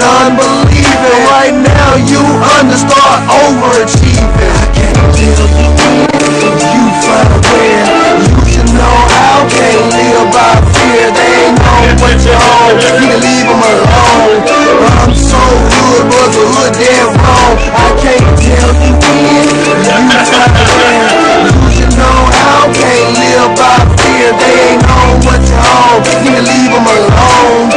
unbelieving. Right now you start overachieving. I can't tell you when you find where you should know how. Can't live by fear. They ain't know what you own. You can leave them alone. I'm so good, but the hood dead wrong. I can't tell you when you find where you should know how. Can't live by fear. They ain't know what you own. You can leave them alone.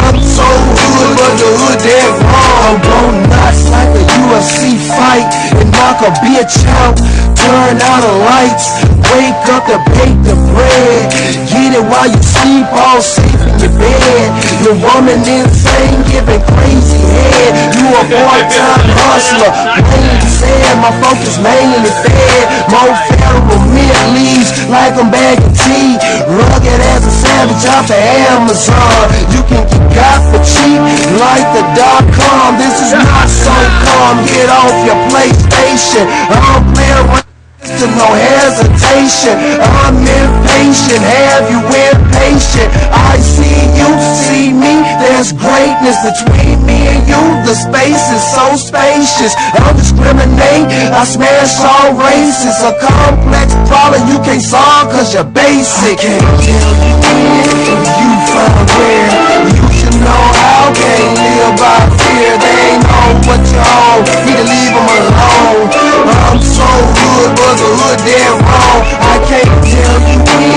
I'm so good, but the hood dead wrong. Blow nuts like a UFC fight and knock a bitch out. Turn out the lights, wake up to bake the bread. Get it while you sleep, all safe in your bed. Your woman insane, giving crazy head. You a part-time hustler, plain said. My focus mainly fed. More federal mint leaves like I'm bagging tea. Rugged as a savage off the Amazon. You can get got for cheap like the .com. This is not so calm. Get off your PlayStation. I don't play around. To no hesitation, I'm impatient, have you impatient? I see you, see me, there's greatness between me and you. The space is so spacious, I don't discriminate, I smash all races. A complex problem you can't solve cause you're basic. I can't tell you when you find where you should know how. Can't live by fear, they ain't know what you own. Need to leave them alone. I'm so good, but the hood dead wrong. I can't tell you when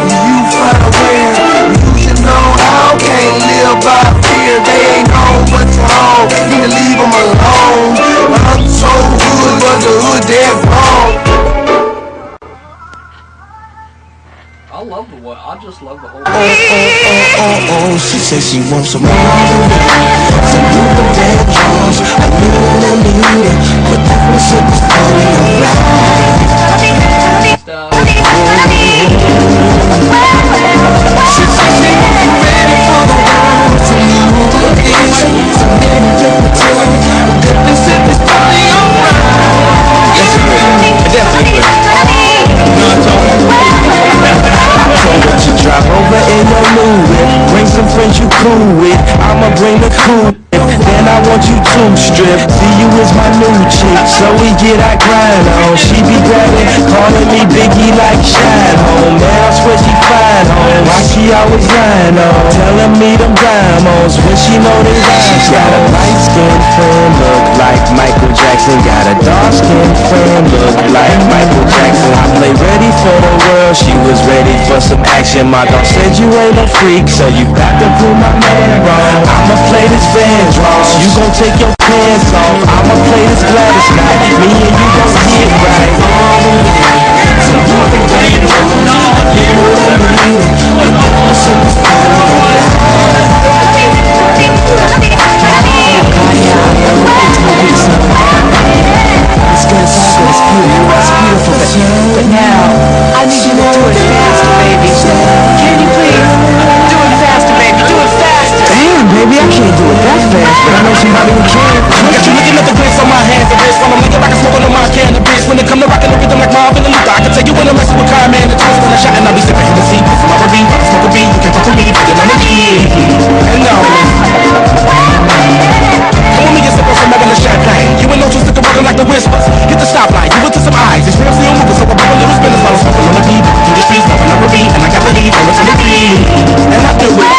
you find where you should know how. Can't live by fear, they ain't know what you own. Need to leave them alone. I'm so good, but the hood dead wrong. I just love the whole she said she wants some more than me. Some new dead drums, I need it, but that was in the story of life. She said she was ready for the world to move again. So maybe you can tell me that this is the story of life. Yes, it is. It definitely is. What you drop over in your new whip, bring some friends you cool with. I'ma bring the cool whip, then I want you to strip. See you is my new chick, so we get our grind on. She be grabbing, calling me Biggie like Shine Home. Man, I swear she fine home. Why she always lying on, telling me them diamonds when she know they rhyme. Got a light skinned friend, look like Michael Jackson. Got a dark skinned friend, look like Michael Jackson. I play ready for the world, she was ready for some action. My dog said you ain't a freak, so you got to prove my man wrong. I'ma play this band wrong, so you gon' take your pants off. I'ma play this Gladys night, me and you gon' get right. So you can play it wrong, you and me, but also it's but now, I need you to do it faster, baby. Can you please? Do it faster, baby. Do it faster. Damn, baby, I can't do it that fast, but I know somebody who can. Got you looking at the grits on my hands and wrists while I'm looking like I'm smoking on my cannabis. When it come to rocking the rhythm like Marvin and Luther, I can tell you when I'm messing with Kyle, man. The twist when I shot and I'll be sipping Hennessy. From my R&B, smoke a beat, you can't fuck with me, put it on the G. And now, come with me and sip on some Evelyn champagne. You ain't no two stick around like the whispers. Hit the stoplight, you into some eyes. It's real still moving, so I blow a little spinners while I'm smoking on the beat. Do the streets, nothing on the beat, and I got the lead, on the beat. And I do it.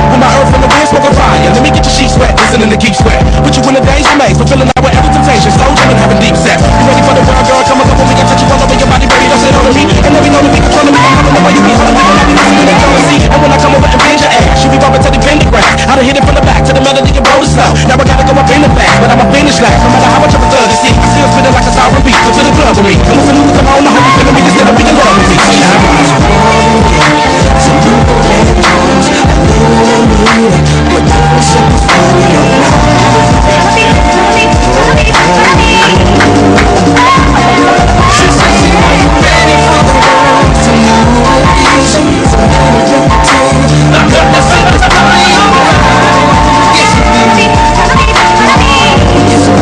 With my earth and the wind, smoking fire. Let me get your sheets wet, listening to keep sweat. Put you in the days you made, fulfilling out with every temptation. Slow jamming, having deep sex. You ready for the world, girl? Come on, come on, we can touch you all over your body, baby. Don't sit on me. And let me know that we controlling me. I'm having the way you be holding me. I be listening to jealousy. And when I come over and bend your ass, you be bumping to the pentagram. I done hit it from the back to the melody and roll it slow. Now I gotta go up in the fast, but I'ma finish last. No matter how much of a thug you see, I still spinning like a sour beat. So to the club with me. And listen to come on, I hope you feeling me instead of being love with me. Some people play drums, I need it, but that was in the story of life. She said she ain't ready for the world to move again. So many can pretend, but that was in the story of life. Yes, it is. Yes, it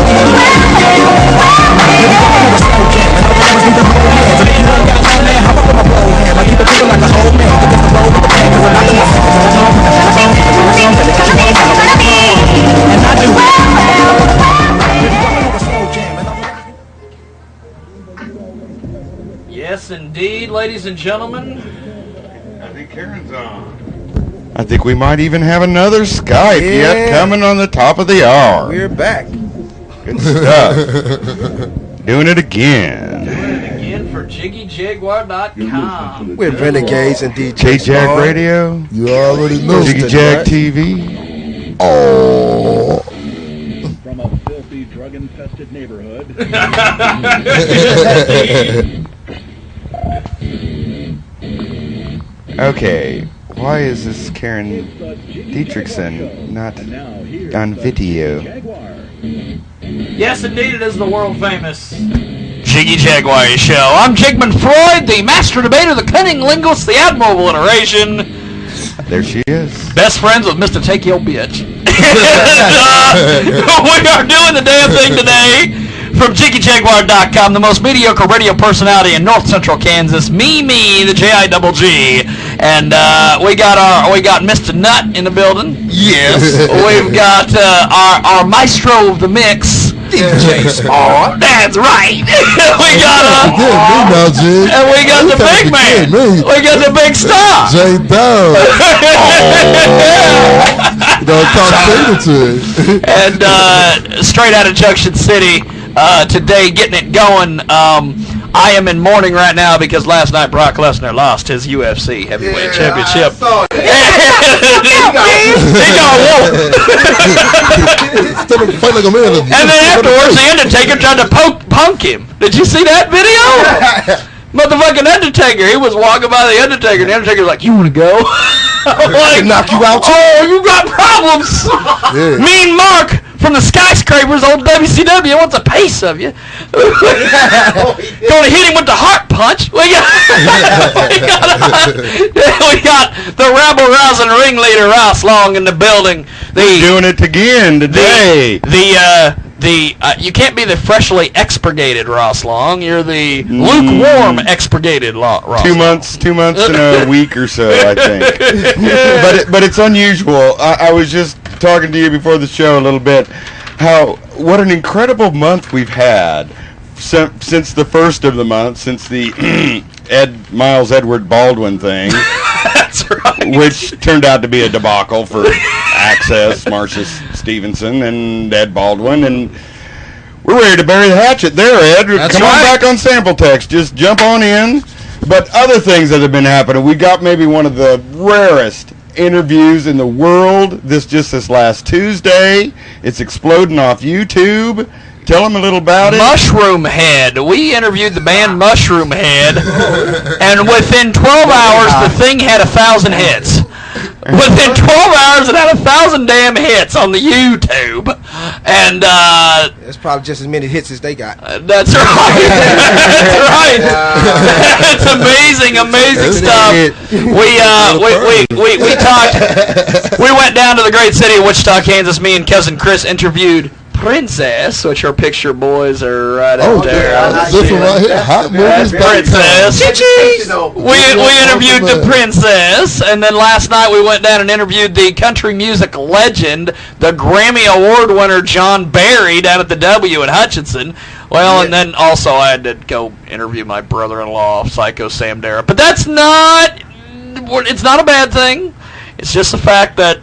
is. ladies and gentlemen. I think Karen's on. I think we might even have another Skype yet coming on the top of the hour. We're back. Good stuff. Doing it again. For JiggyJaguar.com. We're renegades and DJs. KJAG Radio. You already know. Jiggy Jag TV. Oh. From a filthy, drug-infested neighborhood. Okay. Why is this Karen Dietrichson not on video? Yes, indeed, it is the world famous Jiggy Jaguar Show. I'm Jigman Freud, the master debater, the cunning linguist, the admirable iteration. There she is. Best friends with Mr. Take Your Bitch. We are doing the damn thing today from JiggyJaguar.com, the most mediocre radio personality in North Central Kansas. Me, the J-I-double-G. And we got Mr. Nut in the building. Yes. We've got our maestro of the mix, DJ Smart. That's right. We got and we got the big man. We got the big star, J Dub. Don't talk to it. And straight out of Junction City today, getting it going. I am in mourning right now because last night Brock Lesnar lost his UFC heavyweight championship. And then afterwards, the Undertaker tried to punk him. Did you see that video? Motherfucking Undertaker, he was walking by the Undertaker, and the Undertaker's like, "You want to go?" I can knock you out. Oh, you got problems. Yeah. Mean Mark from the Skyscrapers, old WCW, wants a piece of you. Gonna hit him with the heart punch. We got the rabble rousing ringleader Ross Long in the building. Doing it again today. You can't be the freshly expurgated Ross Long. You're the lukewarm expurgated Ross. 2 months, 2 months and a week or so, I think. But it's unusual. I was just talking to you before the show a little bit. What an incredible month we've had since the first of the month, since the Miles Edward Baldwin thing. That's right. Which turned out to be a debacle for Access, Marcia Stevenson, and Ed Baldwin, and we're ready to bury the hatchet there, Ed. Come on back on Sample Text. Just jump on in. But other things that have been happening, we got maybe one of the rarest interviews in the world this last Tuesday. It's exploding off YouTube. Tell them a little about it. Mushroom Head. We interviewed the band Mushroom Head, and within 12 hours, the thing had 1,000 hits. Within 12 hours, it had 1,000 damn hits on the YouTube, and That's probably just as many hits as they got. That's right. That's right. It's amazing stuff. We talked. We went down to the great city of Wichita, Kansas. Me and cousin Chris interviewed Princess, which our picture boys are right out there. This one right here, Hot Movies. Princess. We interviewed the Princess, and then last night we went down and interviewed the country music legend, the Grammy Award winner John Barry down at the W in Hutchinson. Well, and then also I had to go interview my brother-in-law, Psycho Sam Darrah. But it's not a bad thing. It's just the fact that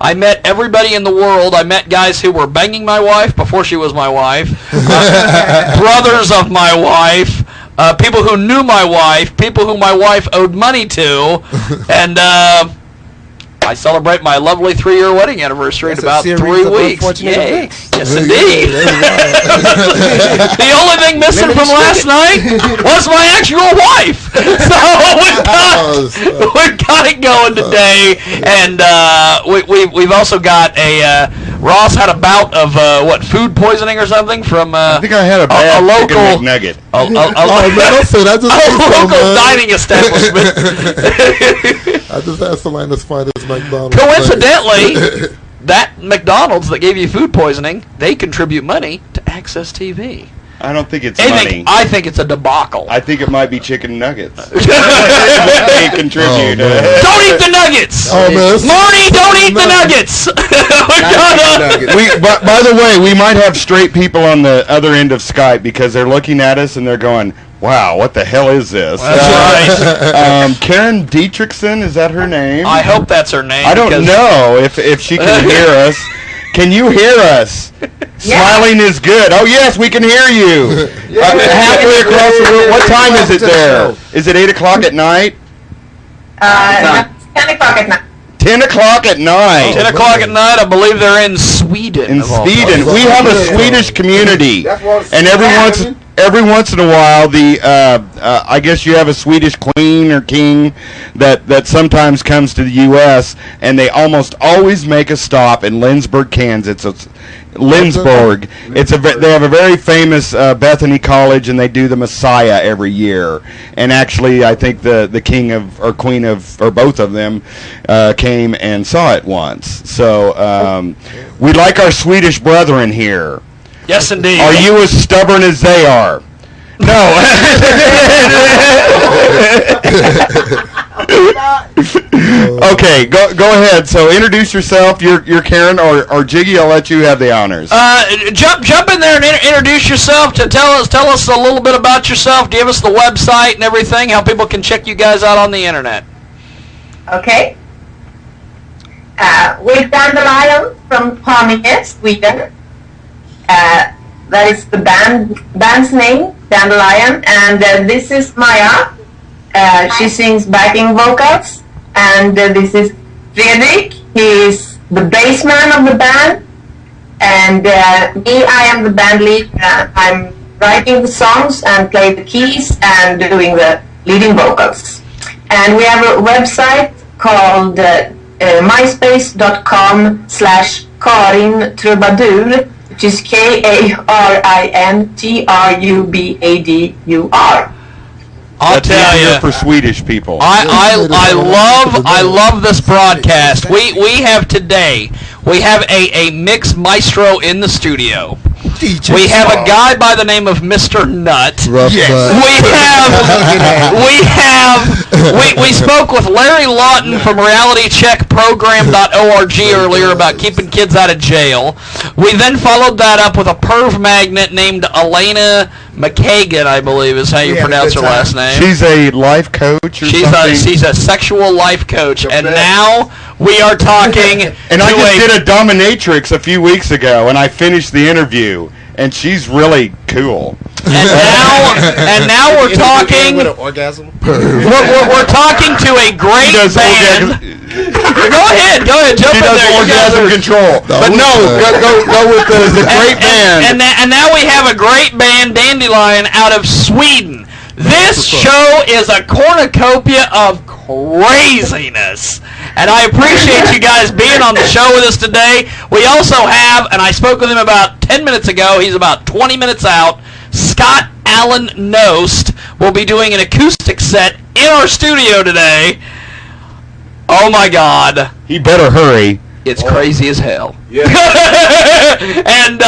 I met everybody in the world. I met guys who were banging my wife before she was my wife, brothers of my wife, people who knew my wife, people who my wife owed money to, and I celebrate my lovely 3-year wedding anniversary in about 3 weeks. Yay. Yes, indeed. The only thing missing from last night was my actual wife. So we've got it going today, and we've also got a Ross had a bout of food poisoning or something from I think I had a bad local McNugget. A local dining establishment. I just asked somebody to find this McDonald's. Coincidentally, that McDonald's that gave you food poisoning, they contribute money to Access TV. I don't think it's money. I think it's a debacle. I think it might be chicken nuggets. They contribute. Don't eat the nuggets! Oh, man, Marty, don't eat the nuggets! By the way, we might have straight people on the other end of Skype because they're looking at us and they're going, Wow, what the hell is this? That's right. Karen Dietrichson, is that her name? I hope that's her name. I don't know if she can hear us. Can you hear us? Smiling is good. Oh, yes, we can hear you. Halfway across the room. What time is it there? Is it 8 o'clock at night? 10 o'clock at night. 10 o'clock at night. 10 o'clock at night, I believe they're in Sweden. In Sweden. We have a Swedish community. And every once in a while, I guess you have a Swedish queen or king that sometimes comes to the U.S., and they almost always make a stop in Lindsborg, Kansas. Lindsborg. They have a very famous Bethany College, and they do the Messiah every year. And actually, I think the king of or queen of or both of them came and saw it once. So we like our Swedish brethren here. Yes, indeed. Are you as stubborn as they are? No. Okay, go ahead. So introduce yourself. You're Karen or Jiggy. I'll let you have the honors. Jump in there and introduce yourself. To tell us a little bit about yourself. Give us the website and everything. How people can check you guys out on the internet. Okay. We're Dandelion from Haninge, Sweden. That is the band's name, Dandelion, and this is Maja. She sings backing vocals, and this is Fredrik. He is the bassman of the band, and me, I am the band lead. I'm writing the songs and play the keys and doing the leading vocals. And we have a website called myspace.com/Karin Trubadur, which is KARINTRUBADUR. I'll tell you, for Swedish people. I love this broadcast. We have today. We have a mix maestro in the studio. We have a guy by the name of Mr. Nut. We spoke with Larry Lawton from realitycheckprogram.org earlier about keeping kids out of jail. We then followed that up with a perv magnet named Elena McKagan, I believe is how you pronounce her last name. She's a life coach or something? She's a sexual life coach. And now we are talking and I just did a dominatrix a few weeks ago, and I finished the interview, and she's really cool. And now we're talking. With an orgasm. We're talking to a great band. Go ahead, jump in there. She does orgasm control. But go with the great band. And now we have a great band, Dandelion, out of Sweden. This show is a cornucopia of craziness. And I appreciate you guys being on the show with us today. We also have, and I spoke with him about 10 minutes ago, he's about 20 minutes out, Scott Allen Nost will be doing an acoustic set in our studio today. Oh my God. He better hurry. It's crazy as hell. Yeah. And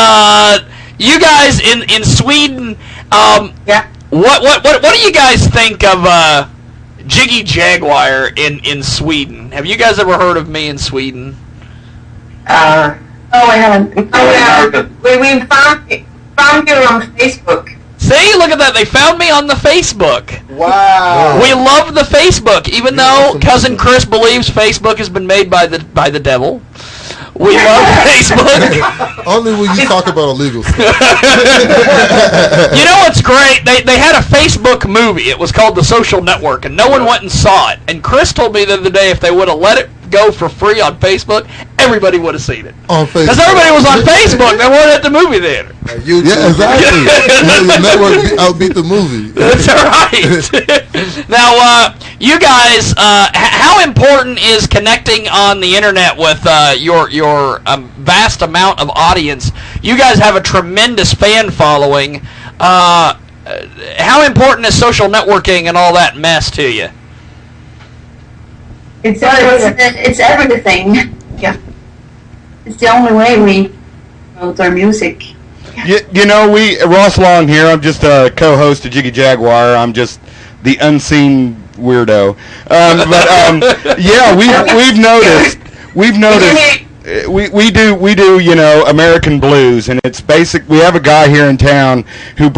you guys in Sweden, what do you guys think of Jiggy Jaguar in Sweden? Have you guys ever heard of me in Sweden? I haven't. We found you on Facebook. See, look at that. They found me on the Facebook. Wow. We love the Facebook, even though Cousin Chris believes Facebook has been made by the devil. We love Facebook. Only when you talk about illegal stuff. You know what's great? They had a Facebook movie. It was called The Social Network, and no one went and saw it. And Chris told me the other day if they would have let it go for free on Facebook, everybody would have seen it. On Facebook. Because everybody was on Facebook. They weren't at the movie theater. Yeah, exactly. The network outbeat the movie. That's right. Now, you guys, how important is connecting on the internet with your vast amount of audience? You guys have a tremendous fan following. How important is social networking and all that mess to you? It's everything. Yeah. It's the only way we promote our music. You know, Ross Long here. I'm just a co-host of Jiggy Jaguar. I'm just the unseen weirdo. Yeah, we've noticed. we do American blues, and it's basic. We have a guy here in town who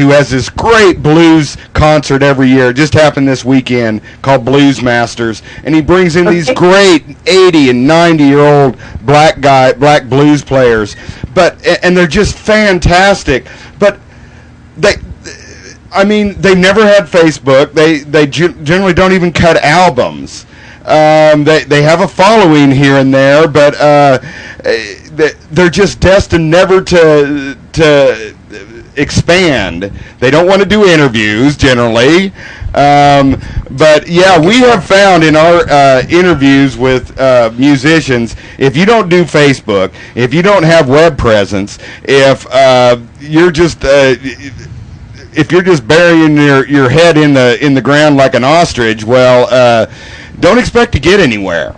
has this great blues concert every year. It just happened this weekend, called Blues Masters, and he brings in these great 80 and 90-year-old black blues players, and they're just fantastic. But they never had Facebook. They generally don't even cut albums. They have a following here and there, but they're just destined never to expand. They don't want to do interviews generally. But yeah, we have found in our interviews with musicians, if you don't do Facebook, if you don't have web presence, if you're just burying your head in the ground like an ostrich, well, don't expect to get anywhere.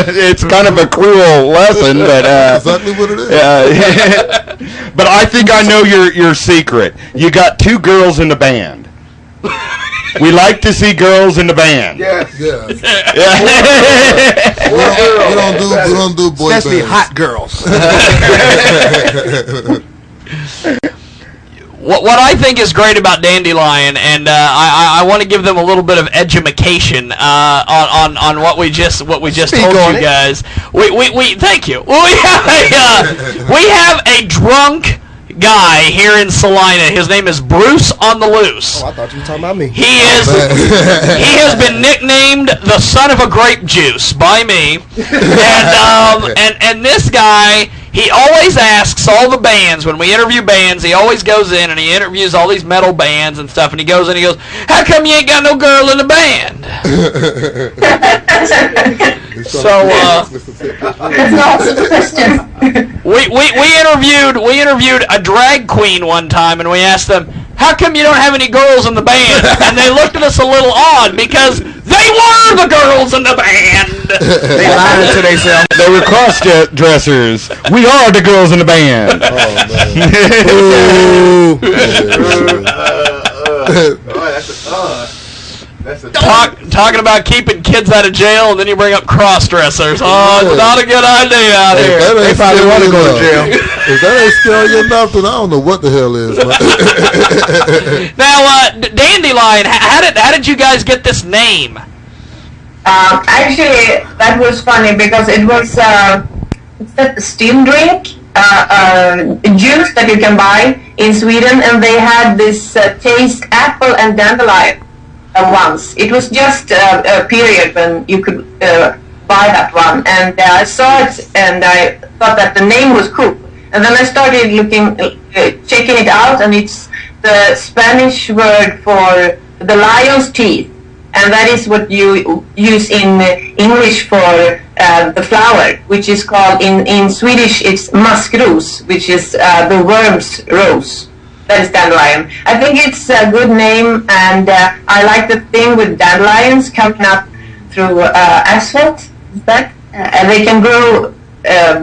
It's kind of a cruel lesson, but exactly what it is. But I think I know your secret. You got 2 girls in the band. We like to see girls in the band. Yes. We don't do boy bands. Especially hot girls. What I think is great about Dandelion, and I want to give them a little bit of edumacation on what we just told you guys. We thank you. We have a drunk guy here in Salina. His name is Bruce on the Loose. Oh, I thought you were talking about me. He has been nicknamed the son of a grape juice by me, and this guy. He always asks all the bands, when we interview bands, he always goes in and he interviews all these metal bands and stuff, and he goes in and he goes, how come you ain't got no girl in the band? So, we interviewed a drag queen one time, and we asked them, how come you don't have any girls in the band? And they looked at us a little odd, because they were the girls in the band. They lied to themselves. They were cross-dressers. We are the girls in the band. Talking about keeping kids out of jail, and then you bring up cross-dressers. Oh, it's not a good idea out here. They probably want to go to jail. If that ain't scary enough, then I don't know what the hell is. Now, Dandelion, how did you guys get this name? Actually, that was funny because it was it's a still drink juice that you can buy in Sweden, and they had this taste apple and dandelion once. It was just a period when you could buy that one, and I saw it and I thought that the name was cool. And then I started checking it out, and it's the Spanish word for the lion's teeth. And that is what you use in English for the flower, which is called, in Swedish, it's maskros, which is the worm's rose. That is dandelion. I think it's a good name, and I like the thing with dandelions coming up through asphalt. Is that? And they can grow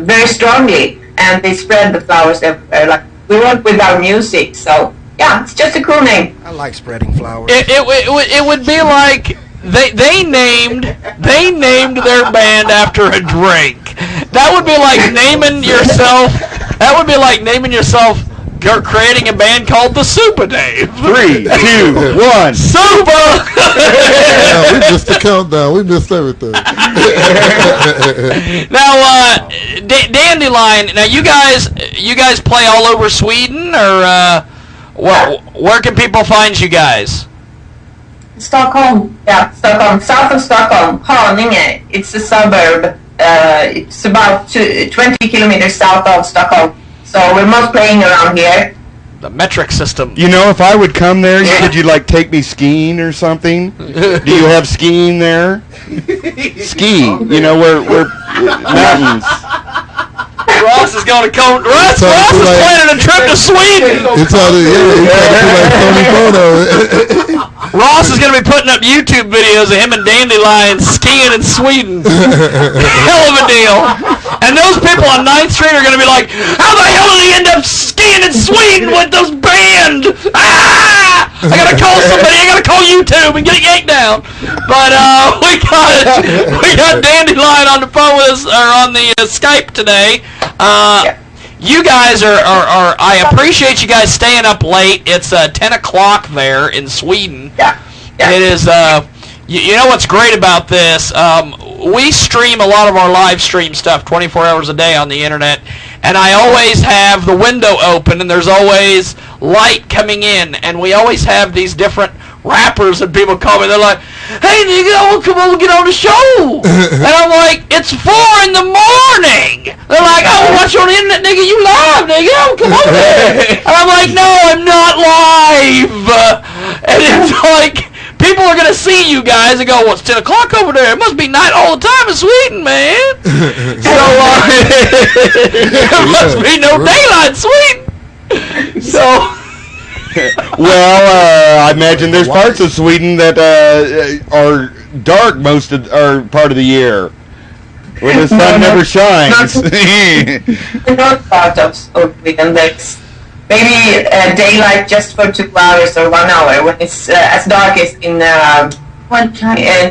very strongly, and they spread the flowers everywhere. Like we work with our music, so yeah, it's just a cool name. I like spreading flowers. It would be like they named their band after a drink. That would be like naming yourself. That would be like naming yourself. You're creating a band called the Super Dave. 3, 2, 1, Super. Yeah, we missed the countdown. We missed everything. Now, Dandelion. Now, you guys play all over Sweden, or where can people find you guys? Stockholm, yeah, Stockholm, south of Stockholm, Haninge. It's a suburb. It's about 20 kilometers south of Stockholm. So we're most playing around here. The metric system. You know, if I would come there, could you take me skiing or something? Do you have skiing there? Ski, where mountains. Ross is going to come. Ross is planning a trip to Sweden. It's all like Tony Bono. Ross is going to be putting up YouTube videos of him and Dandelion skiing in Sweden. Hell of a deal. And those people on 9th Street are going to be like, how the hell did he end up skiing in Sweden with those band? Ah! I gotta call somebody. I gotta call YouTube and get it yanked down. But we got Dandelion on the phone with us, or on the Skype today. You guys are I appreciate you guys staying up late. It's 10 o'clock there in Sweden. Yeah. It is, you know what's great about this? We stream a lot of our live stream stuff 24 hours a day on the internet, and I always have the window open, and there's always light coming in, and we always have these different rappers, and people call me, they're like, hey nigga, come on, get on the show. And I'm like, it's 4 in the morning. They're like, I watch you on the internet, nigga, you live, nigga, come on there. And I'm like, no, I'm not live. And it's like, people are going to see you guys and go, well, it's 10 o'clock over there. It must be night all the time in Sweden, man. So, there must be no daylight in Sweden. So... Well, I imagine there's parts of Sweden that are dark part of the year, where the sun never shines. Not part of Sweden. There's maybe daylight just for 2 hours or 1 hour when it's as dark as in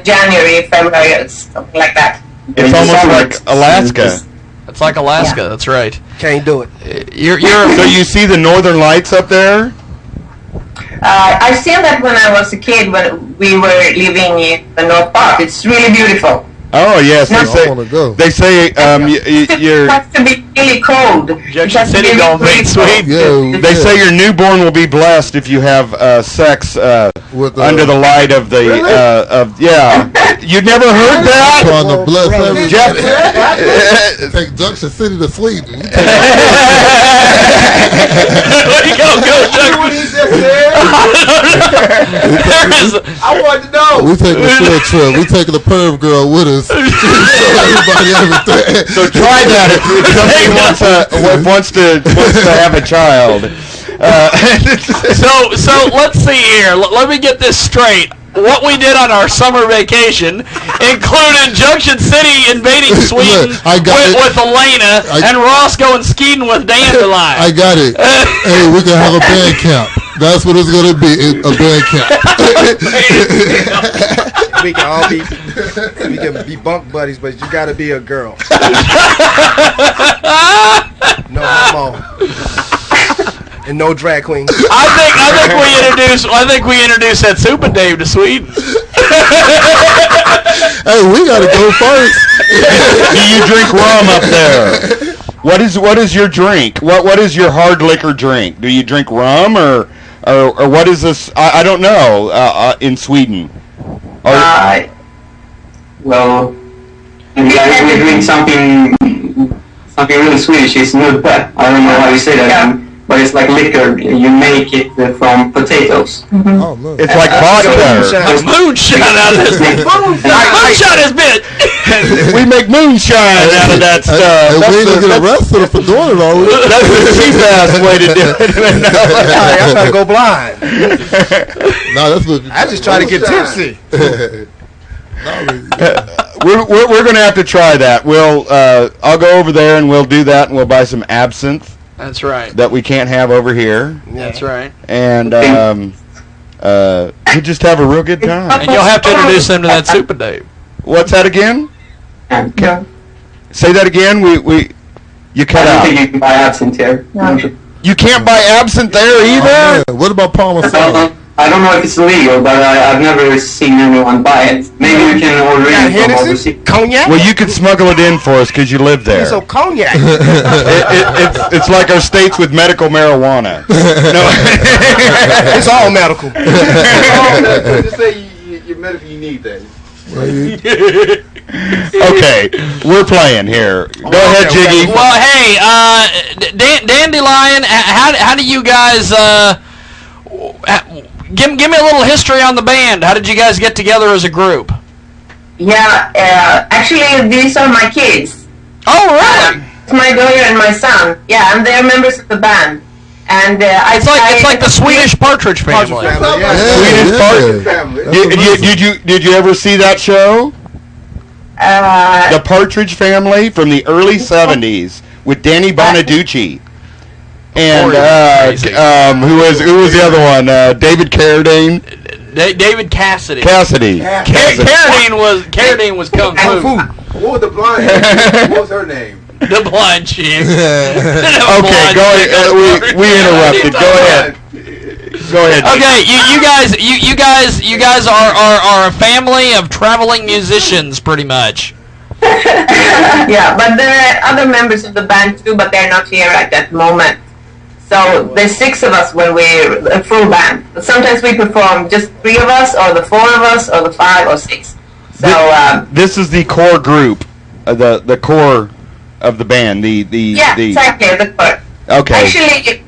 January, February, something like that. It's almost like Alaska. It's like Alaska. That's right. Can't do it. So you see the northern lights up there? I've seen that when I was a kid, when we were living in the North Park. It's really beautiful. Oh yes, I want to go. they say It has to be really cold. Junction City don't make sweet. They say your newborn will be blessed if you have sex under the light of the You never heard that? Trying to bless Jeff, take Junction City to Sweden. Where you go, I want to know. We taking a field trip. We taking the perv girl with us. Show everybody everything. so try that if somebody wants to have a child. So let's see here. Let me get this straight. What we did on our summer vacation included Junction City invading Sweden with Elena and Ross going skiing with Dandelion. I got it. Hey, we can have a band camp. That's what it's going to be, a band camp. We can be bunk buddies, but you got to be a girl. No homo. And no drag queen. I think we introduced that Super Dave to Sweden. Hey, we gotta go first. Do you drink rum up there? What is your drink? What is your hard liquor drink? Do you drink rum or what is this? I don't know. In Sweden. Well, we drink something really Swedish. It's nudpe. I don't know how you say that. Yeah. But it's like liquor. You make it from potatoes. Mm-hmm. Oh, look. It's like vodka. Moonshine out of this. Moonshine is bit. We make moonshine out of that stuff. And we ain't gonna get arrested for doing it all. That's the cheap ass way to do it. I'm trying to go blind. No, that's what. I just try to get tipsy. We're gonna have to try that. I'll go over there and we'll do that, and we'll buy some absinthe. That's right. That we can't have over here. That's right. And we just have a real good time. And you'll have to introduce them to that Super Dave. What's that again? Yeah. Say that again. You cut out. I don't think you can buy absinthe here. No. You can't buy absinthe there either. What about Parmesan? I don't know if it's legal, but I've never seen anyone buy it. Maybe you can order it from overseas. Cognac? Well, you could smuggle it in for us because you live there. So cognac. It's like our states with medical marijuana. No, it's all medical. Just say you're medical, you need that. Okay, we're playing here. Go ahead, Jiggy. Well, hey, Dandelion, how do you guys... Give me a little history on the band. How did you guys get together as a group? Yeah, actually, these are my kids. Oh, really? It's my daughter and my son. Yeah, and they're members of the band. And it's like the Swedish Partridge Family. Swedish Partridge Family. Did you ever see that show? The Partridge Family from the early '70s with Danny Bonaducci. And who was the other one? David Carradine. David Cassidy. Carradine was Kung Fu. What was the blind? What was her name? The blind chick. Okay, go ahead. We interrupted. Go ahead. Okay, you guys are a family of traveling musicians, pretty much. Yeah, but there are other members of the band too, but they're not here at that moment. So there's 6 of us when we're a full band. But sometimes we perform just 3 of us, or the 4 of us, or the 5 or 6. So this is the core group, the core of the band. Exactly, the core. Okay. Actually,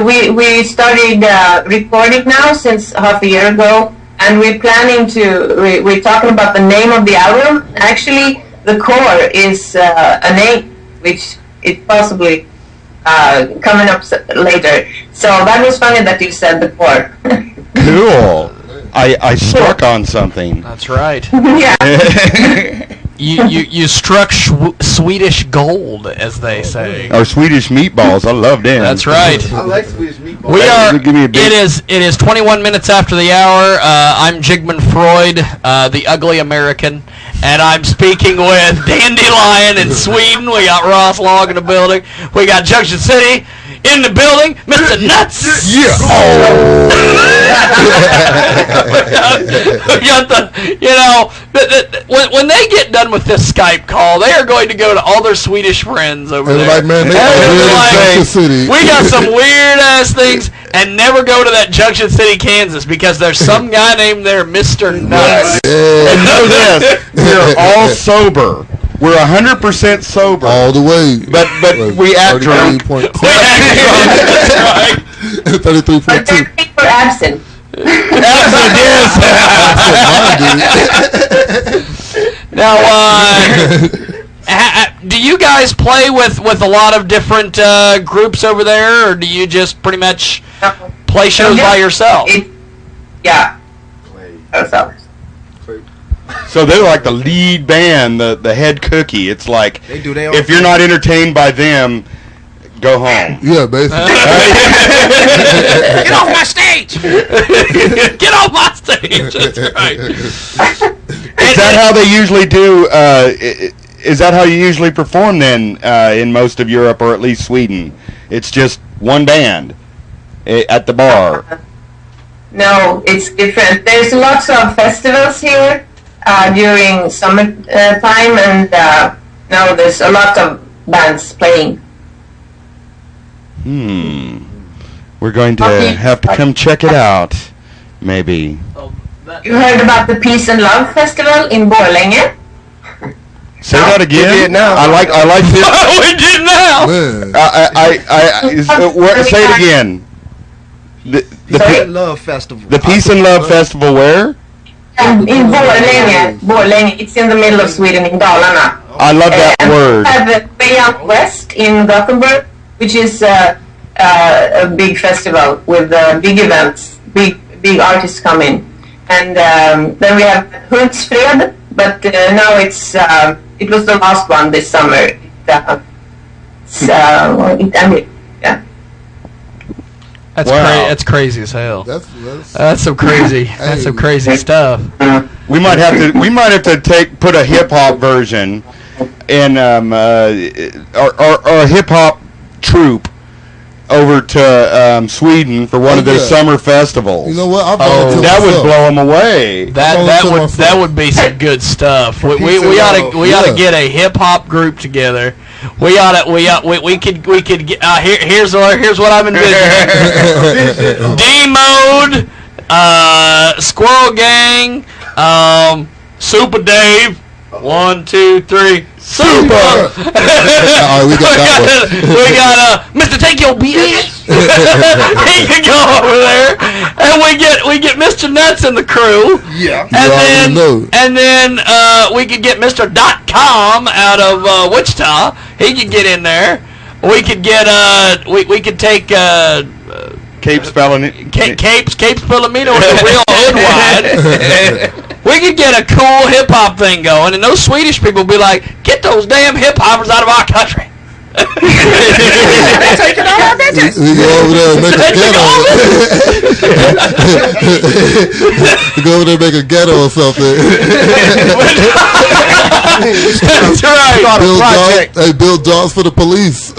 we started recording now since half a year ago, and we're planning we're talking about the name of the album. Actually, the core is a name, which is possibly coming up later. So that was funny that you said the core. Cool. I struck on something. That's right. Yeah. You struck Swedish gold, as they say. Or Swedish meatballs. I love them. That's right. I like Swedish meatballs. It is 21 minutes after the hour. I'm Jigman Freud, the ugly American, and I'm speaking with Dandelion in Sweden. We got Ross Long in the building. We got Junction City in the building. Mr. Nuts. Yeah. We got when they get done with this Skype call, they are going to go to all their Swedish friends over there. Like, man, Junction City. We got some weird ass things, and never go to that Junction City, Kansas, because there's some guy named there, Mr. Nuts. And know this, we're all sober. We're 100% sober. All the way. But we act drunk. 33.2. But we're absent. Absent, yes. Now, do you guys play with a lot of different groups over there, or do you just pretty much play shows by yourself? Yeah. Ourselves. So they're like the lead band, the head cookie. It's like, if you're not entertained by them, go home. Yeah, basically. Get off my stage! Get off my stage! That's right. Is that how they usually do? Is that how you usually perform then in most of Europe, or at least Sweden? It's just one band at the bar. No, it's different. There's lots of festivals here during summer time, and no, there's a lot of bands playing. We're going to have to come check it out, maybe. You heard about the Peace and Love Festival in Borlänge? Say that again. We did now. I like this. We did now. Say it again. The Peace and Love Festival. The Peace and Love Festival where? In Borlänge. It's in the middle of Sweden, in Dalarna. I love that word. We have Way Out West in Gothenburg, which is a big festival with big events, big artists coming. And then we have Hultsfred, but now it was the last one this summer. It ended. Yeah. That's wow. That's crazy as hell. That's some crazy. That's some crazy stuff. We might have to put a hip hop version in or a hip hop troupe over to Sweden for one of their summer festivals. You know what? That would blow them away. That would be some good stuff. We ought to get a hip hop group together. We could get here's what I'm envisioning. D-Mode, Squirrel Gang, Super Dave. 1, 2, 3. Super! Alright, we got Mr. Take Your Bitch. He can go over there, and we get Mr. Nuts in the crew. Yeah. And then we could get Mr. .com out of Wichita. He could get in there. We could get we could take Capes Palomino. Capes Palomino with a real hood wide. We could get a cool hip hop thing going, and those Swedish people would be like, "Get those damn hip hoppers out of our country." They're taking all our bitches. We go over there and make a ghetto. We go over there and make a ghetto or something. That's right. Build jobs for the police.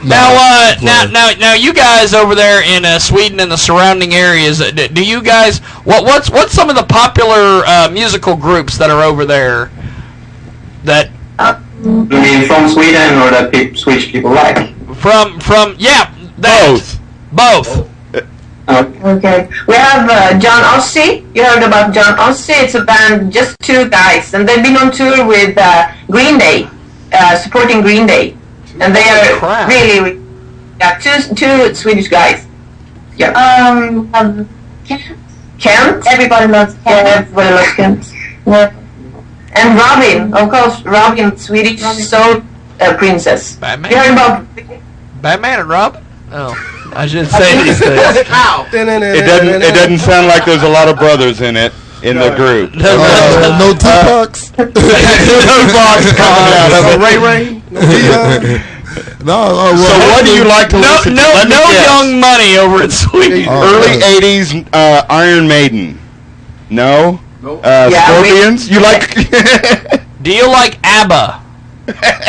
Now, you guys over there in Sweden and the surrounding areas, do you guys what's some of the popular musical groups that are over there? That you mean from Sweden or that Swedish people like? From both. Okay. We have John Ossie. You heard about John Ossie? It's a band, just two guys, and they've been on tour with Green Day, supporting Green Day, and they are really two Swedish guys. Yeah. Kent. Everybody loves Kent. Yeah, everybody loves Kent. Yeah. And Robin, of course, Robin, Swedish soul princess. Batman. You heard about Batman and Robin? Oh. I shouldn't say these things. It doesn't sound like there's a lot of brothers in the group. No Tupacs. No Tupacs coming out of it. Ray Ray. No. So what do you like to listen to? No Young Money over in Sweden. Early '80s Iron Maiden. No. Scorpions. You like? Do you like ABBA?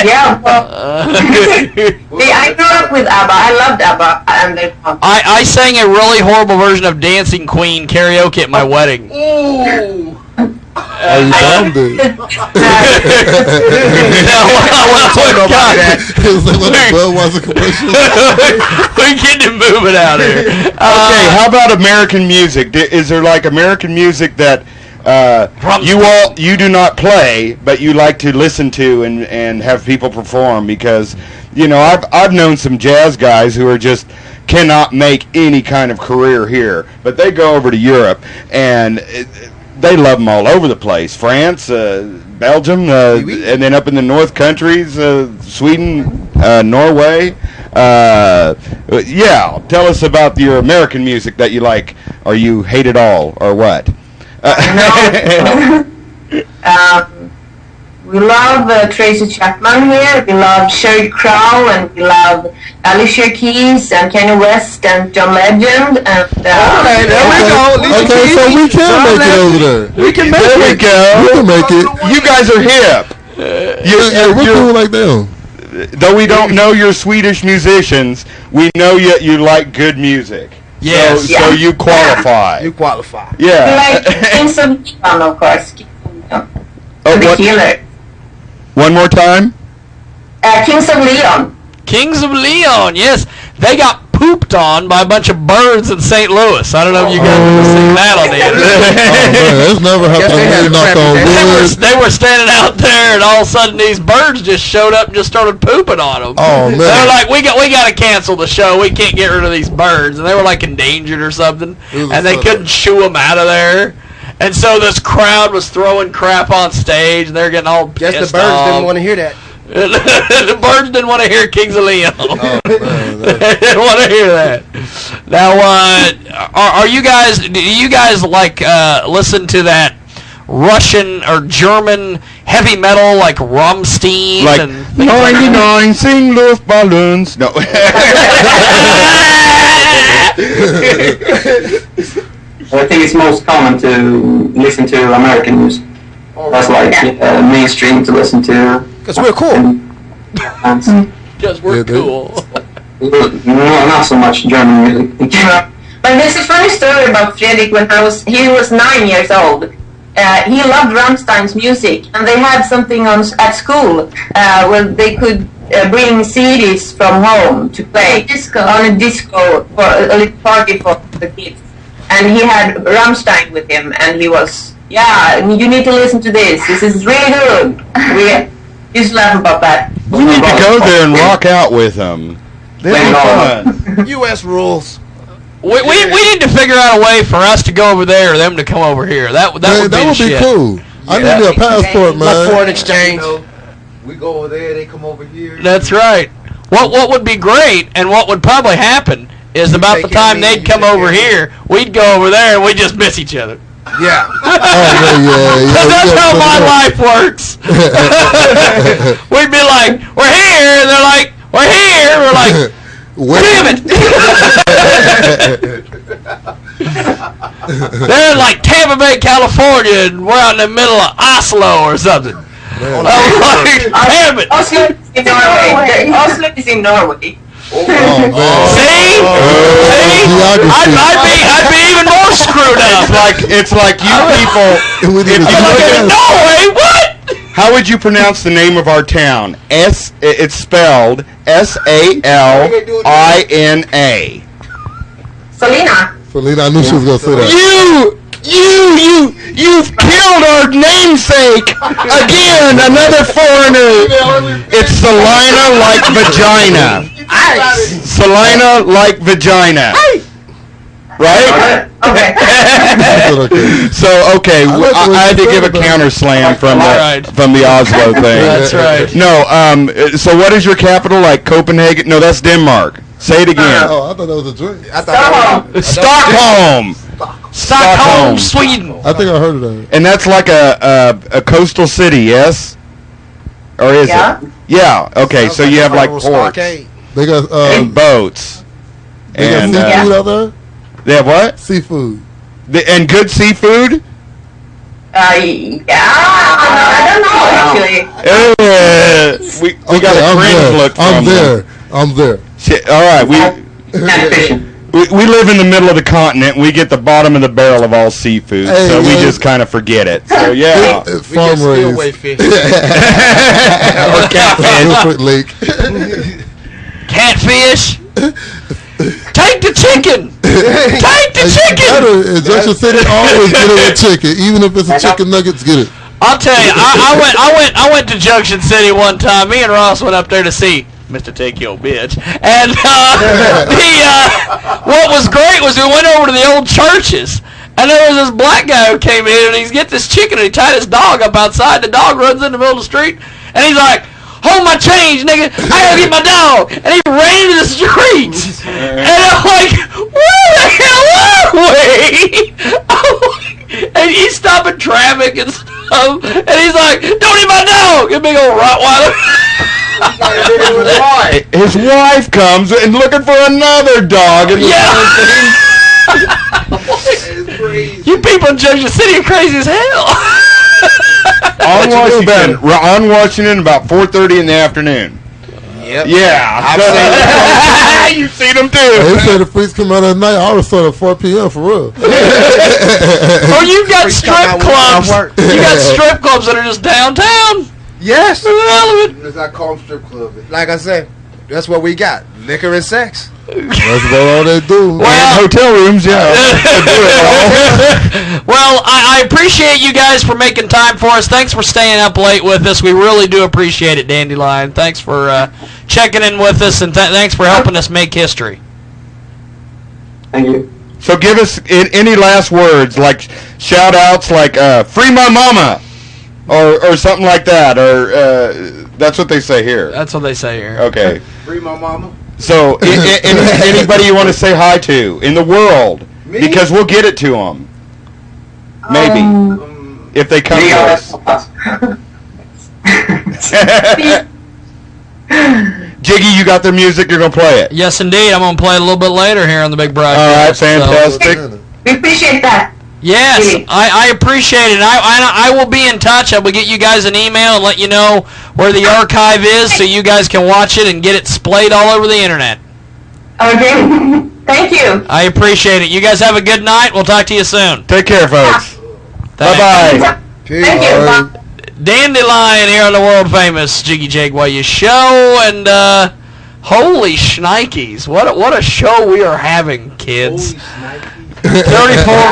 Yeah, well, I grew up with ABBA. I loved ABBA, and I sang a really horrible version of Dancing Queen karaoke at my wedding. Ooh. Oh, you found it. We get to move it out here. Okay, how about American music? Is there like American music that you do not play, but you like to listen to and have people perform? Because I've known some jazz guys who are just cannot make any kind of career here, but they go over to Europe and they love them all over the place. France, Belgium, and then up in the North countries, Sweden, Norway. Tell us about your American music that you like, or you hate it all, or what? We love Tracy Chapman here. We love Sheryl Crow, and we love Alicia Keys and Kanye West and John Legend. And okay, there we go. Okay, so we can make it over there. We can make it. There we go. We can make it. You guys are hip. We're cool like them. Though we don't know you're Swedish musicians, we know yet you like good music. Yes. So you qualify. You qualify. Yeah. we like Kings of Leon, of course. The Killer. One more time. Kings of Leon. Kings of Leon, yes. They got pooped on by a bunch of birds in St. Louis. I don't know if you guys have seen that on the internet. It's never happened. They were standing out there, and all of a sudden these birds just showed up and just started pooping on them. Oh man! They were like, we got to cancel the show. We can't get rid of these birds, and they were like endangered or something, and they couldn't shoo them out of there. And so this crowd was throwing crap on stage, and they're getting all pissed off. Yes, the birds didn't want to hear that. The birds didn't want to hear Kings of Leon. Oh, they didn't want to hear that. Now, are you guys? Do you guys like listen to that Russian or German heavy metal like Rammstein? Like and 99 sing Luftballons. No. I think it's most common to listen to American music. That's like mainstream to listen to. Because we're cool. Because we're cool. No, not so much German music. But there's a funny story about Fredrik when he was 9 years old. He loved Rammstein's music, and they had something at school where they could bring CDs from home to play on a disco for a little party for the kids. And he had Rammstein with him, and he was, you need to listen to this. This is really good. We used to laugh about that. You need to go there and rock out with them. They'll be fun. U.S. rules. We need to figure out a way for us to go over there or them to come over here. That would be cool. I need a passport, man. Like foreign exchange. We go over there, they come over here. That's right. What would be great, and what would probably happen, is about the time they'd come over here, we'd go over there and we'd just miss each other. Yeah. That's how my life works. We'd be like, we're here, here. And they're like, we're here. We're like, damn it. They're in like Tampa Bay, California, and we're out in the middle of Oslo or something. I'm like, damn it. Oslo is in Norway. Oslo is in Norway. See? I'd be even more screwed up. It's like you people. If you look at Norway, what? How would you pronounce the name of our town? It's spelled Salina. Salina. Salina, I knew she was gonna say that. You've killed our namesake again. Another foreigner. It's Salina like vagina. Salina like vagina. Right? Okay. So I had to give a counter slam from the Oslo thing. That's right. No, so what is your capital? Like Copenhagen? No, that's Denmark. Say it again. Oh, I thought that was a drink. Stockholm, Sweden. I think I heard of that. and that's like a coastal city, yes? Or is it? Yeah. Okay, so you have like ports They got and boats. they got And seafood out there. they have what? Seafood. And good seafood? I don't know actually. We got a cringe look from them. I'm there. Shit, all right, we live in the middle of the continent, and we get the bottom of the barrel of all seafood, so we just kind of forget it. So yeah, It's farm raised. fish. or catfish. Wilfred Lake. Catfish. Take the chicken. Take the chicken. In Junction City, always get it with chicken, even if it's a chicken nuggets. Get it. I'll tell you, I went to Junction City one time. Me and Ross went up there to see Mr. Take Your Bitch. And what was great was we went over to the old churches. And there was this black guy who came in, and he's get this chicken, and he tied his dog up outside. The dog runs in the middle of the street, and he's like, hold my change, nigga. I gotta get my dog. And he ran into the streets. And I'm like, where the hell are we? And he's stopping traffic and stuff. And he's like, don't eat my dog. A big old Rottweiler. His wife comes and looking for another dog. And You people in Junction City are crazy as hell. On Washington about 4:30 in the afternoon. Yep. Yeah. I've seen them. You've seen them too. They said the freaks come out at night. I was at 4 p.m. for real. Or you got strip clubs. You got strip clubs that are just downtown. Yes. Let's not call them strip clubs. Like I said, that's what we got. Liquor and sex. That's about all they do. And hotel rooms, yeah. Well, I appreciate you guys for making time for us. Thanks for staying up late with us. We really do appreciate it, Dandelion. Thanks for checking in with us, and thanks for helping us make history. Thank you. So give us any last words, like shout-outs, like free my mama, or something like that, or that's what they say here. That's what they say here. Okay. Free my mama. So anybody you want to say hi to in the world, Me? because we'll get it to them. Maybe. If they come to us. Jiggy, you got their music, you're going to play it. Yes, indeed. I'm going to play it a little bit later here on the big broadcast. All right, fantastic. We appreciate that. Yes, I appreciate it. I will be in touch. I will get you guys an email and let you know where the archive is so you guys can watch it and get it splayed all over the internet. Okay. Thank you. I appreciate it. You guys have a good night. We'll talk to you soon. Take care, folks. Thanks. Bye-bye. Thank you. Bye. Dandelion here on the world famous Jiggy Jaguar show, and holy shnikes, what a show we are having, kids. 34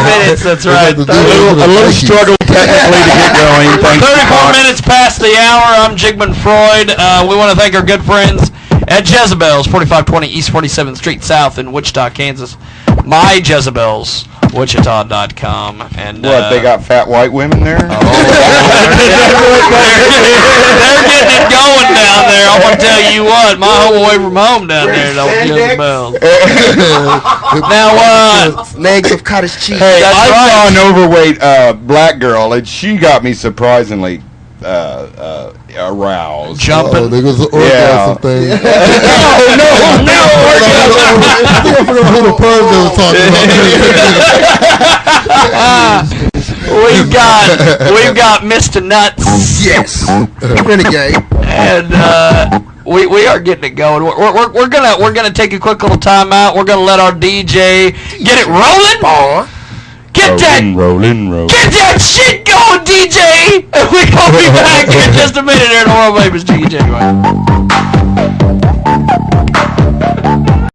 minutes, that's right. A little struggle technically to get going. 34 minutes past the hour. I'm Jigman Freud. We want to thank our good friends at Jezebel's, 4520 East 47th Street South in Wichita, Kansas. My Jezebel's, Wichita.com. And what, they got fat white women there? They're getting it going down there. I want to tell you what, my home away from home down there at Jezebel's. Now, legs of cottage cheese. Hey, That's I right. saw an overweight black girl, and she got me surprisingly aroused. Jumping. Oh, niggas an orgasm thing. No. I think I forgot who the perv they was talking about. We've got Mr. Nuts. Yes. Renegade. And we are getting it going. We're gonna take a quick little time out. We're gonna let our DJ get it rolling. Get that shit going, DJ. And we're gonna be back in just a minute here in the World Famous Jiggy Jaguar.